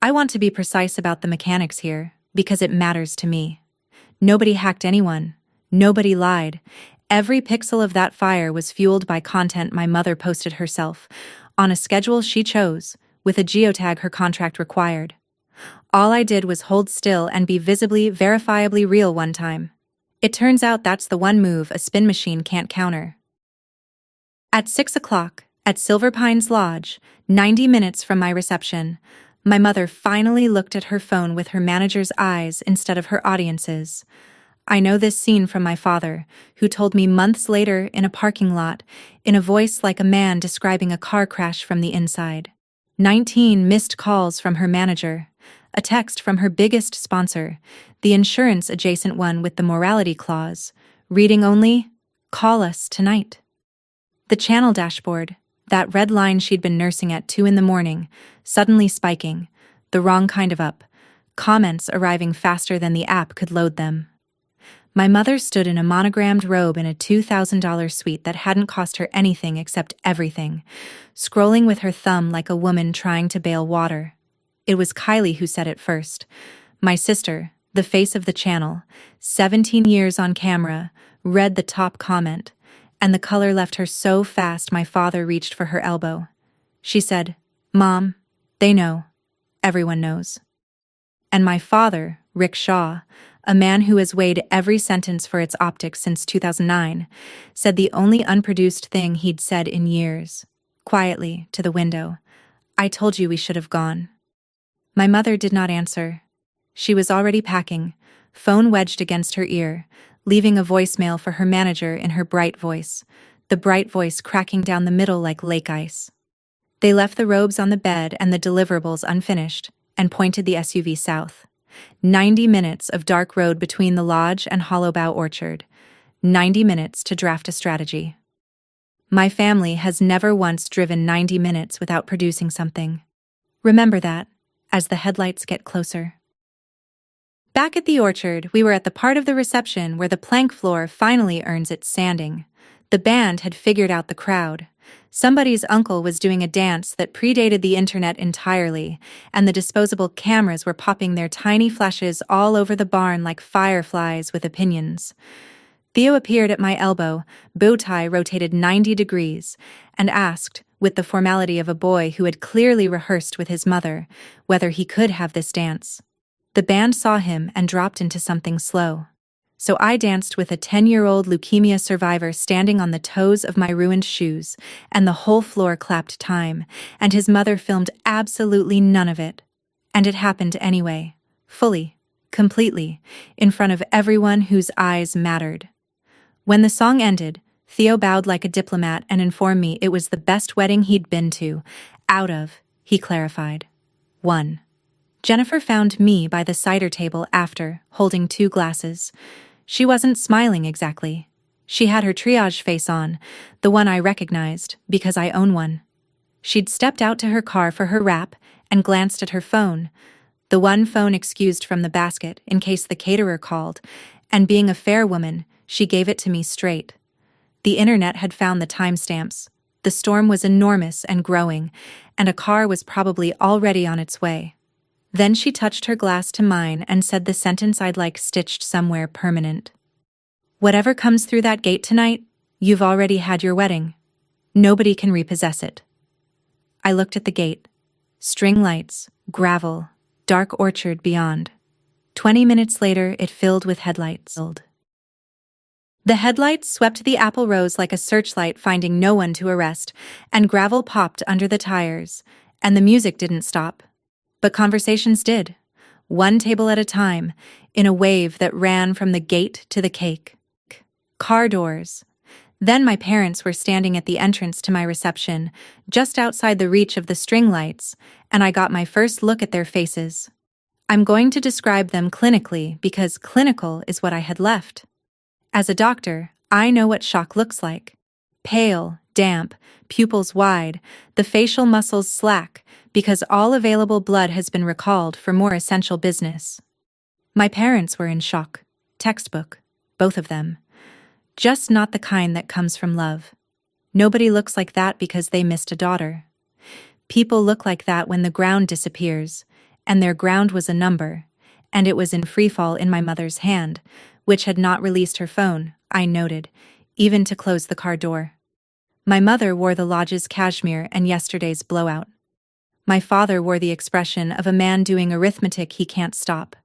I want to be precise about the mechanics here, because it matters to me. Nobody hacked anyone. Nobody lied. Every pixel of that fire was fueled by content my mother posted herself, on a schedule she chose, with a geotag her contract required. All I did was hold still and be visibly, verifiably real one time. It turns out that's the one move a spin machine can't counter. At 6 o'clock, at Silver Pines Lodge, 90 minutes from my reception, my mother finally looked at her phone with her manager's eyes instead of her audience's. I know this scene from my father, who told me months later in a parking lot, in a voice like a man describing a car crash from the inside. 19 missed calls from her manager, a text from her biggest sponsor, the insurance-adjacent one with the morality clause, reading only, "Call us tonight." The channel dashboard, that red line she'd been nursing at 2 in the morning, suddenly spiking, the wrong kind of up, comments arriving faster than the app could load them. My mother stood in a monogrammed robe in a $2,000 suite that hadn't cost her anything except everything, scrolling with her thumb like a woman trying to bail water. It was Kylie who said it first. My sister, the face of the channel, 17 years on camera, read the top comment, and the color left her so fast my father reached for her elbow. She said, "Mom, they know. Everyone knows." And my father, Rick Shaw, a man who has weighed every sentence for its optics since 2009, said the only unproduced thing he'd said in years, quietly, to the window, "I told you we should have gone." My mother did not answer. She was already packing, phone wedged against her ear, leaving a voicemail for her manager in her bright voice, the bright voice cracking down the middle like lake ice. They left the robes on the bed and the deliverables unfinished, and pointed the SUV south. 90 minutes of dark road between the lodge and Hollowbough Orchard. 90 minutes to draft a strategy. My family has never once driven 90 minutes without producing something. Remember that, as the headlights get closer. Back at the orchard, we were at the part of the reception where the plank floor finally earns its sanding. The band had figured out the crowd. Somebody's uncle was doing a dance that predated the internet entirely, and the disposable cameras were popping their tiny flashes all over the barn like fireflies with opinions. Theo appeared at my elbow, bow tie rotated 90 degrees, and asked, with the formality of a boy who had clearly rehearsed with his mother, whether he could have this dance. The band saw him and dropped into something slow. So I danced with a 10-year-old leukemia survivor standing on the toes of my ruined shoes, and the whole floor clapped time, and his mother filmed absolutely none of it. And it happened anyway, fully, completely, in front of everyone whose eyes mattered. When the song ended, Theo bowed like a diplomat and informed me it was the best wedding he'd been to, out of, he clarified. 1. Jennifer found me by the cider table after, holding 2 glasses. She wasn't smiling exactly. She had her triage face on, the one I recognized, because I own one. She'd stepped out to her car for her wrap and glanced at her phone, the one phone excused from the basket in case the caterer called, and being a fair woman, she gave it to me straight. The internet had found the timestamps. The storm was enormous and growing, and a car was probably already on its way. Then she touched her glass to mine and said the sentence I'd like stitched somewhere permanent. Whatever comes through that gate tonight, you've already had your wedding. Nobody can repossess it. I looked at the gate. String lights, gravel, dark orchard beyond. 20 minutes later, it filled with headlights. The headlights swept the apple rows like a searchlight, finding no one to arrest, and gravel popped under the tires, and the music didn't stop. But conversations did, one table at a time, in a wave that ran from the gate to the cake. Car doors. Then my parents were standing at the entrance to my reception, just outside the reach of the string lights, and I got my first look at their faces. I'm going to describe them clinically because clinical is what I had left. As a doctor, I know what shock looks like. Pale, damp, pupils wide, the facial muscles slack, because all available blood has been recalled for more essential business. My parents were in shock. Textbook. Both of them. Just not the kind that comes from love. Nobody looks like that because they missed a daughter. People look like that when the ground disappears, and their ground was a number, and it was in freefall in my mother's hand, which had not released her phone, I noted, even to close the car door. My mother wore the lodge's cashmere and yesterday's blowout. My father wore the expression of a man doing arithmetic he can't stop.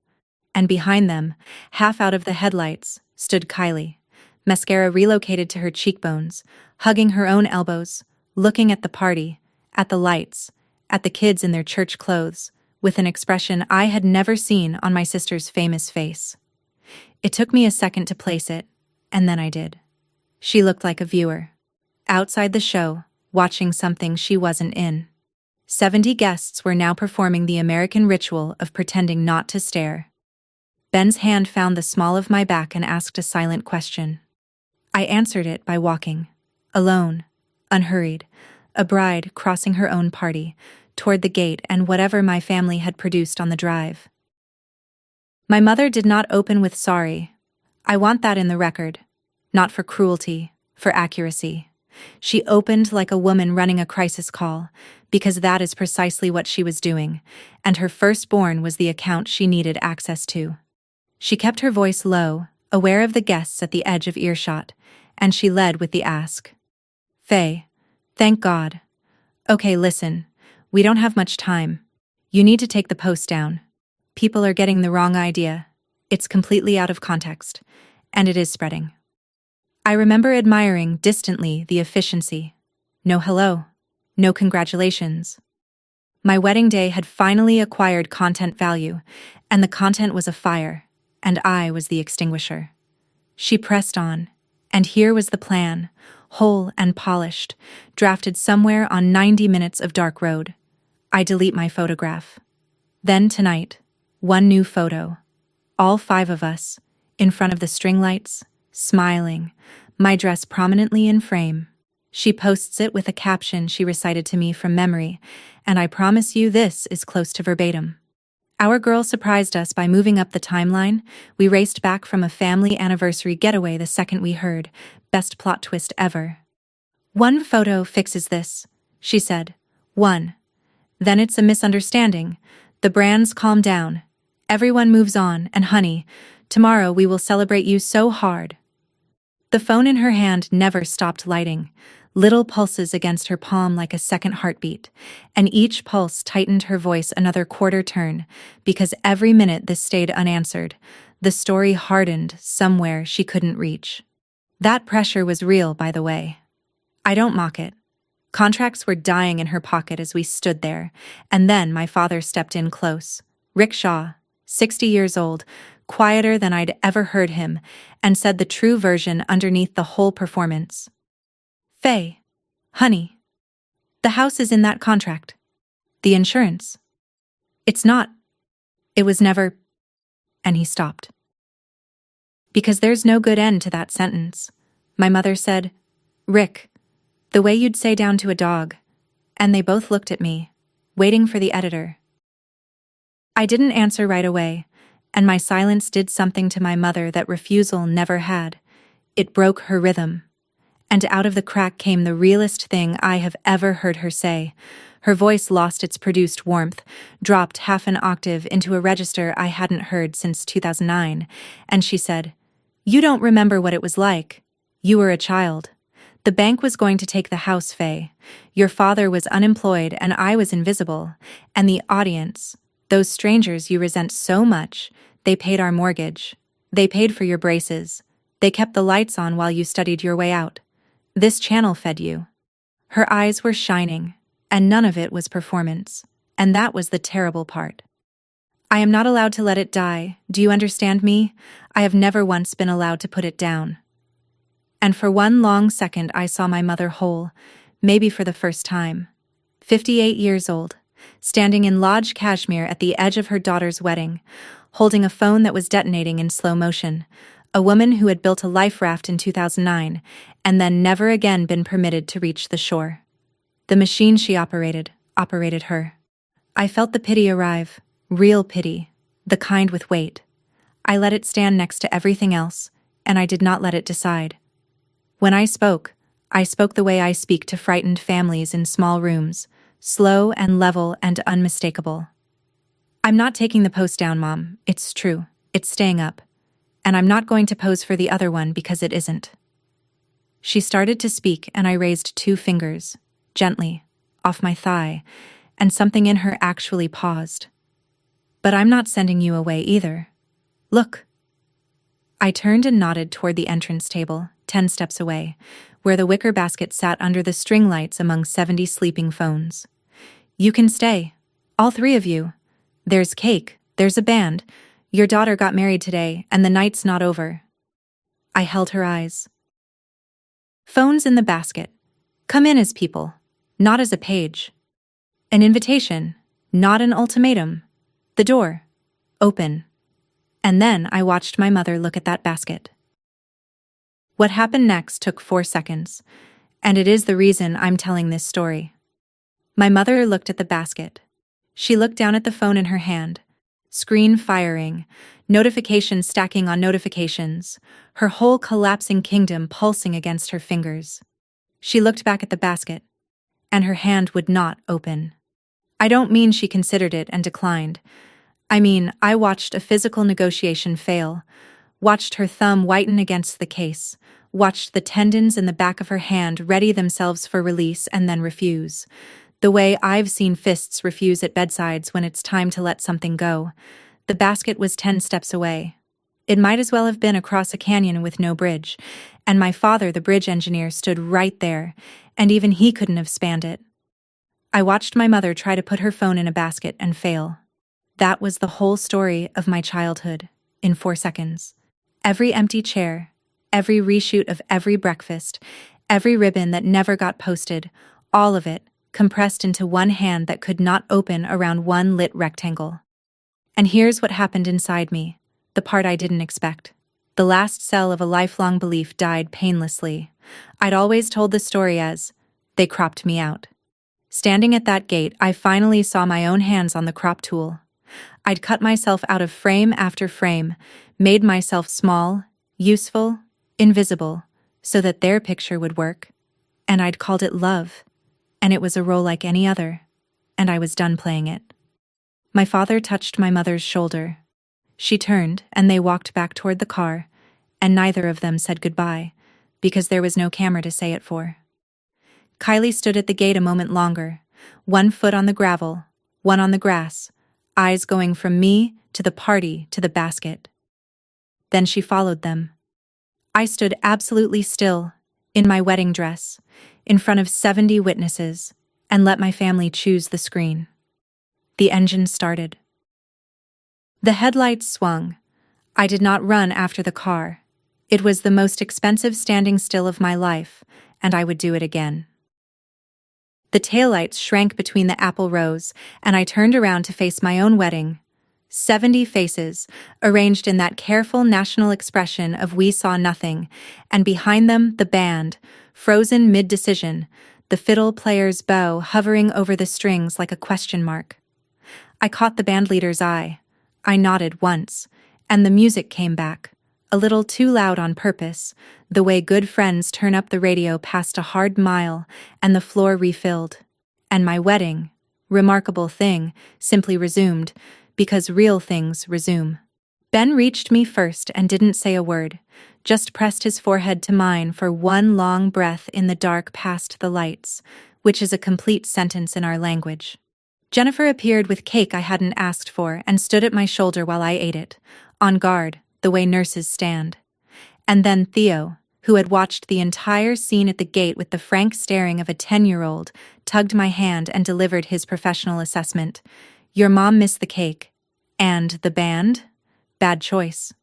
And behind them, half out of the headlights, stood Kylie, mascara relocated to her cheekbones, hugging her own elbows, looking at the party, at the lights, at the kids in their church clothes, with an expression I had never seen on my sister's famous face. It took me a second to place it, and then I did. She looked like a viewer. Outside the show, watching something she wasn't in. 70 guests were now performing the American ritual of pretending not to stare. Ben's hand found the small of my back and asked a silent question. I answered it by walking. Alone, unhurried, a bride crossing her own party, toward the gate and whatever my family had produced on the drive. My mother did not open with sorry. I want that in the record. Not for cruelty, for accuracy. She opened like a woman running a crisis call, because that is precisely what she was doing, and her firstborn was the account she needed access to. She kept her voice low, aware of the guests at the edge of earshot, and she led with the ask. Faye, thank God. Okay, listen, we don't have much time. You need to take the post down. People are getting the wrong idea. It's completely out of context, and it is spreading. I remember admiring distantly the efficiency. No hello. No congratulations. My wedding day had finally acquired content value, and the content was a fire, and I was the extinguisher. She pressed on, and here was the plan, whole and polished, drafted somewhere on 90 minutes of dark road. I delete my photograph. Then tonight, one new photo. All 5 of us, in front of the string lights, smiling, my dress prominently in frame. She posts it with a caption she recited to me from memory, and I promise you this is close to verbatim. Our girl surprised us by moving up the timeline. We raced back from a family anniversary getaway the second we heard. Best plot twist ever. One photo fixes this, she said. One. Then it's a misunderstanding. The brands calm down. Everyone moves on, and honey, tomorrow we will celebrate you so hard. The phone in her hand never stopped lighting, little pulses against her palm like a second heartbeat, and each pulse tightened her voice another quarter turn, because every minute this stayed unanswered, the story hardened somewhere she couldn't reach. That pressure was real, by the way. I don't mock it. Contracts were dying in her pocket as we stood there, and then my father stepped in close. Rick Shaw, 60 years old, quieter than I'd ever heard him, and said the true version underneath the whole performance. Faye, honey, the house is in that contract. The insurance. It's not. It was never. And he stopped. Because there's no good end to that sentence. My mother said, Rick, the way you'd say down to a dog. And they both looked at me, waiting for the editor. I didn't answer right away, and my silence did something to my mother that refusal never had. It broke her rhythm. And out of the crack came the realest thing I have ever heard her say. Her voice lost its produced warmth, dropped half an octave into a register I hadn't heard since 2009, and she said, You don't remember what it was like. You were a child. The bank was going to take the house, Faye. Your father was unemployed and I was invisible. And the audience, those strangers you resent so much, they paid our mortgage. They paid for your braces. They kept the lights on while you studied your way out. This channel fed you. Her eyes were shining, and none of it was performance. And that was the terrible part. I am not allowed to let it die, do you understand me? I have never once been allowed to put it down. And for one long second I saw my mother whole, maybe for the first time. 58 years old, standing in Lodge Cashmere at the edge of her daughter's wedding, holding a phone that was detonating in slow motion, a woman who had built a life raft in 2009 and then never again been permitted to reach the shore. The machine she operated her. I felt the pity arrive, real pity, the kind with weight. I let it stand next to everything else, and I did not let it decide. When I spoke the way I speak to frightened families in small rooms, slow and level and unmistakable. I'm not taking the post down, Mom. It's true. It's staying up. And I'm not going to pose for the other one because it isn't. She started to speak and I raised 2 fingers, gently, off my thigh, and something in her actually paused. But I'm not sending you away either. Look. I turned and nodded toward the entrance table, 10 steps away, where the wicker basket sat under the string lights among 70 sleeping phones. You can stay, all 3 of you. There's cake, there's a band. Your daughter got married today, and the night's not over. I held her eyes. Phones in the basket. Come in as people, not as a page. An invitation, not an ultimatum. The door. Open. And then I watched my mother look at that basket. What happened next took 4 seconds, and it is the reason I'm telling this story. My mother looked at the basket. She looked down at the phone in her hand. Screen firing, notifications stacking on notifications, her whole collapsing kingdom pulsing against her fingers. She looked back at the basket, and her hand would not open. I don't mean she considered it and declined. I mean, I watched a physical negotiation fail, watched her thumb whiten against the case, watched the tendons in the back of her hand ready themselves for release and then refuse. The way I've seen fists refuse at bedsides when it's time to let something go. The basket was 10 steps away. It might as well have been across a canyon with no bridge, and my father, the bridge engineer, stood right there, and even he couldn't have spanned it. I watched my mother try to put her phone in a basket and fail. That was the whole story of my childhood. in 4 seconds. Every empty chair, every reshoot of every breakfast, every ribbon that never got posted, all of it compressed into one hand that could not open around one lit rectangle. And here's what happened inside me, the part I didn't expect. The last cell of a lifelong belief died painlessly. I'd always told the story as, they cropped me out. Standing at that gate, I finally saw my own hands on the crop tool. I'd cut myself out of frame after frame, made myself small, useful, invisible, so that their picture would work. And I'd called it love. And it was a role like any other. And I was done playing it. My father touched my mother's shoulder. She turned, and they walked back toward the car, and neither of them said goodbye, because there was no camera to say it for. Kylie stood at the gate a moment longer, one foot on the gravel, one on the grass, eyes going from me to the party to the basket. Then she followed them. I stood absolutely still, in my wedding dress, in front of 70 witnesses, and let my family choose the screen. The engine started. The headlights swung. I did not run after the car. It was the most expensive standing still of my life, and I would do it again. The taillights shrank between the apple rows, and I turned around to face my own wedding. 70 faces, arranged in that careful national expression of we saw nothing, and behind them the band, frozen mid-decision, the fiddle player's bow hovering over the strings like a question mark. I caught the bandleader's eye. I nodded once, and the music came back, a little too loud on purpose, the way good friends turn up the radio past a hard mile, and the floor refilled. And my wedding, remarkable thing, simply resumed, because real things resume. Ben reached me first and didn't say a word, just pressed his forehead to mine for one long breath in the dark past the lights, which is a complete sentence in our language. Jennifer appeared with cake I hadn't asked for and stood at my shoulder while I ate it, on guard, the way nurses stand. And then Theo, who had watched the entire scene at the gate with the frank staring of a 10-year-old, tugged my hand and delivered his professional assessment. Your mom missed the cake. And the band? Bad choice.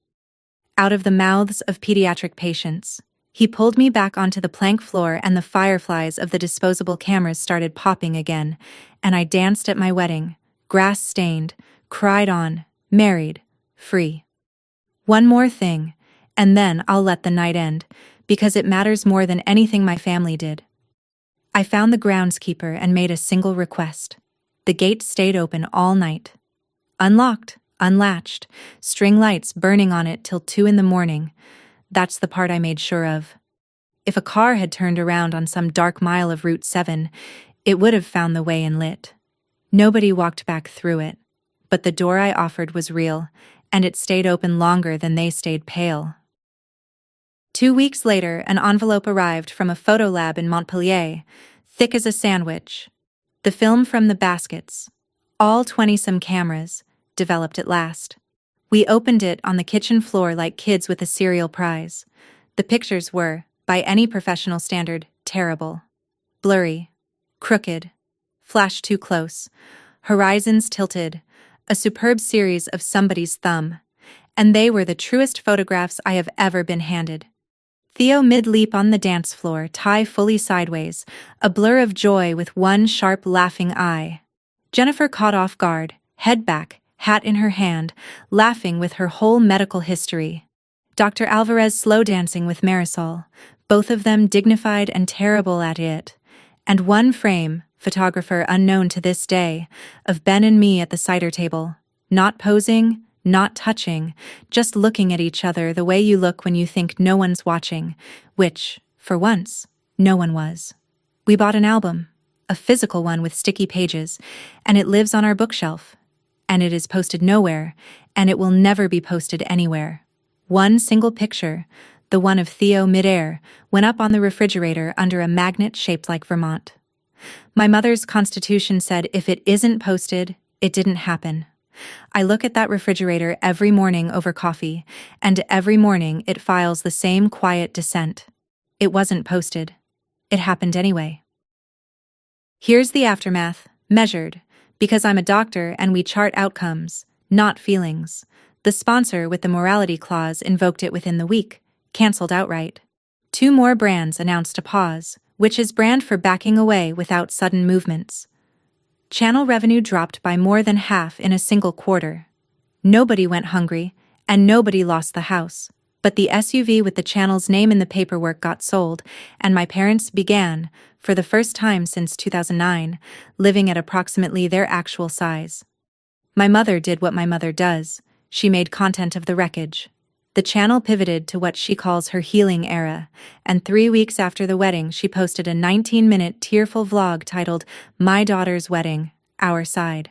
Out of the mouths of pediatric patients. He pulled me back onto the plank floor and the fireflies of the disposable cameras started popping again, and I danced at my wedding, grass-stained, cried on, married, free. One more thing, and then I'll let the night end, because it matters more than anything my family did. I found the groundskeeper and made a single request. The gate stayed open all night. Unlocked, unlatched, string lights burning on it till 2 a.m. That's the part I made sure of. If a car had turned around on some dark mile of Route 7, it would have found the way and lit. Nobody walked back through it, but the door I offered was real, and it stayed open longer than they stayed pale. 2 weeks later, an envelope arrived from a photo lab in Montpellier, thick as a sandwich. The film from the baskets, all 20-some cameras, developed at last. We opened it on the kitchen floor like kids with a cereal prize. The pictures were, by any professional standard, terrible. Blurry, crooked, flash too close, horizons tilted, a superb series of somebody's thumb, and they were the truest photographs I have ever been handed. Theo mid-leap on the dance floor, tie fully sideways, a blur of joy with one sharp laughing eye. Jennifer caught off guard, head back, hat in her hand, laughing with her whole medical history. Dr. Alvarez slow dancing with Marisol, both of them dignified and terrible at it. And one frame, photographer unknown to this day, of Ben and me at the cider table, not posing, not touching, just looking at each other the way you look when you think no one's watching, which, for once, no one was. We bought an album, a physical one with sticky pages, and it lives on our bookshelf. And it is posted nowhere, and it will never be posted anywhere. One single picture, the one of Theo midair, went up on the refrigerator under a magnet shaped like Vermont. My mother's constitution said if it isn't posted, it didn't happen. I look at that refrigerator every morning over coffee, and every morning it files the same quiet dissent. It wasn't posted. It happened anyway. Here's the aftermath, measured, because I'm a doctor and we chart outcomes, not feelings. The sponsor with the morality clause invoked it within the week, cancelled outright. 2 more brands announced a pause, which is brand for backing away without sudden movements. Channel revenue dropped by more than half in a single quarter. Nobody went hungry, and nobody lost the house. But the SUV with the channel's name in the paperwork got sold, and my parents began, for the first time since 2009, living at approximately their actual size. My mother did what my mother does. She made content of the wreckage. The channel pivoted to what she calls her healing era, and 3 weeks after the wedding she posted a 19-minute tearful vlog titled My Daughter's Wedding, Our Side.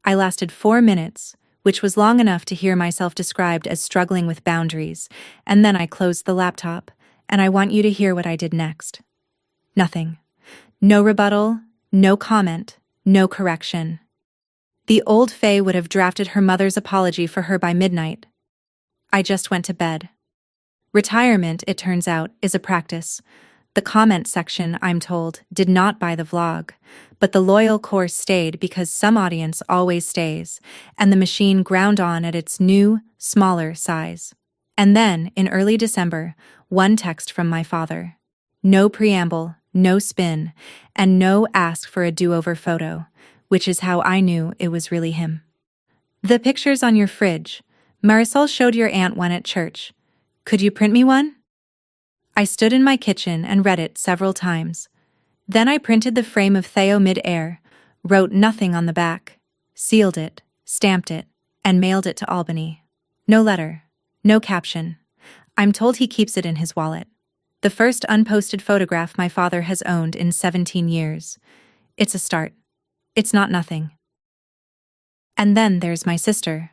I lasted 4 minutes, which was long enough to hear myself described as struggling with boundaries, and then I closed the laptop, and I want you to hear what I did next. Nothing. No rebuttal, no comment, no correction. The old Faye would have drafted her mother's apology for her by midnight. I just went to bed. Retirement, it turns out, is a practice. The comment section, I'm told, did not buy the vlog, but the loyal core stayed because some audience always stays, and the machine ground on at its new, smaller size. And then, in early December, one text from my father. No preamble, no spin, and no ask for a do-over photo, which is how I knew it was really him. The picture's on your fridge. Marisol showed your aunt one at church. Could you print me one? I stood in my kitchen and read it several times. Then I printed the frame of Theo mid-air, wrote nothing on the back, sealed it, stamped it, and mailed it to Albany. No letter, no caption. I'm told he keeps it in his wallet. The first unposted photograph my father has owned in 17 years. It's a start. It's not nothing. And then there's my sister.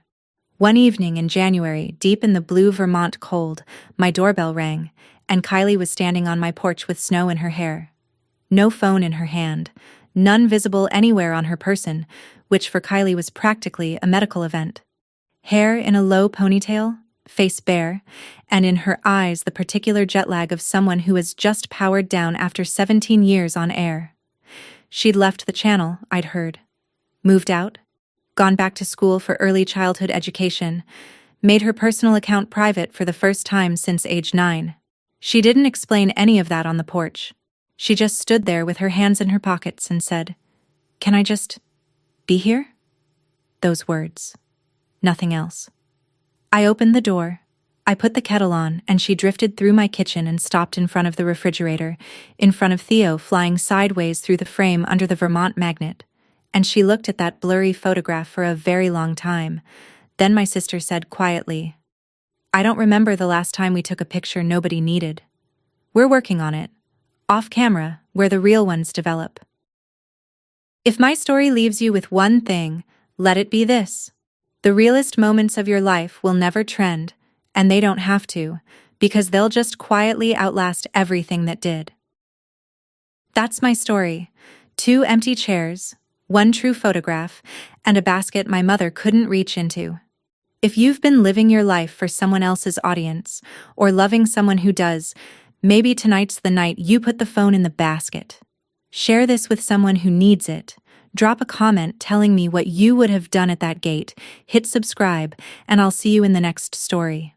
One evening in January, deep in the blue Vermont cold, my doorbell rang, and Kylie was standing on my porch with snow in her hair. No phone in her hand, none visible anywhere on her person, which for Kylie was practically a medical event. Hair in a low ponytail, face bare, and in her eyes the particular jet lag of someone who has just powered down after 17 years on air. She'd left the channel, I'd heard. Moved out? Gone back to school for early childhood education, made her personal account private for the first time since age 9. She didn't explain any of that on the porch. She just stood there with her hands in her pockets and said, "Can I just be here?" Those words. Nothing else. I opened the door. I put the kettle on, and she drifted through my kitchen and stopped in front of the refrigerator, in front of Theo flying sideways through the frame under the Vermont magnet. And she looked at that blurry photograph for a very long time. Then my sister said quietly, "I don't remember the last time we took a picture nobody needed. We're working on it. Off camera, where the real ones develop." If my story leaves you with one thing, let it be this. The realest moments of your life will never trend, and they don't have to, because they'll just quietly outlast everything that did. That's my story. 2 empty chairs, 1 true photograph, and a basket my mother couldn't reach into. If you've been living your life for someone else's audience, or loving someone who does, maybe tonight's the night you put the phone in the basket. Share this with someone who needs it. Drop a comment telling me what you would have done at that gate, hit subscribe, and I'll see you in the next story.